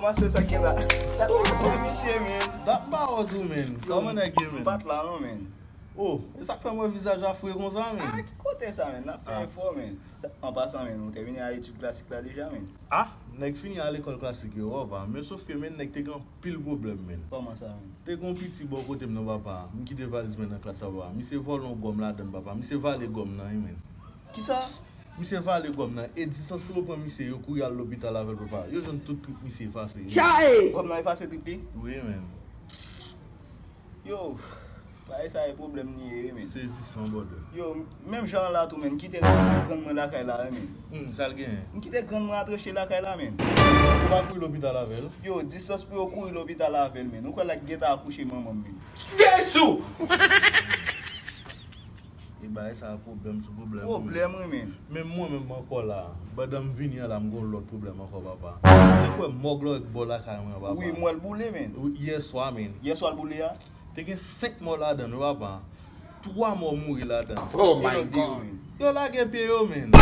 mas se sa ki la. Dat se misye men. Dat ba ou tou men. Koman e ki men? Pat la non men. Oh, e sak fè mwen visaj a fwe kon sa men? Ah, ki kote sa men, na fè info men. En passant men, nou te vini a etude klasik la deja men. Ah, nek fini a l'ekol klasik yo wapa, men sauf ke men nek te gan pil problem men. Koman sa men? Te gon piti bo kote m nan papa, mi kite valiz men nan klasa wapa. Mi se vol non gom la den papa, mi se vale gom nan men. Ki sa? Mi se vale gom nan, e disans pou lopon mi se yo kou yal l'hobital avel papa. Yo jon tout trip mi se efase. Gom nan efase tripi? Oui men. Yo, ba e sa e problem ni e men. Se zisman bode. Yo, menm jan la tou men, kite gran man la kay la men. Sal gen. Kite gran man atroche la kay la men. Ou ba kou l'hobital avel? Yo, disans pou yo kou l'hobital avel men. Ou kwa la geta akouche maman men. Jesu! E ba e sa problem sou problem. Problem men. Men mwen men mako la, badam vini ala mgon lot problem anko papa. Te kwe moglo ek bola kay mwen papa. Oui, mwel boule men. Yeswa men. Yeswa boule ya? Te gen 5 mo la den papa. 3 mo mouri la den. Oh my God. Yo la gen piye yo men.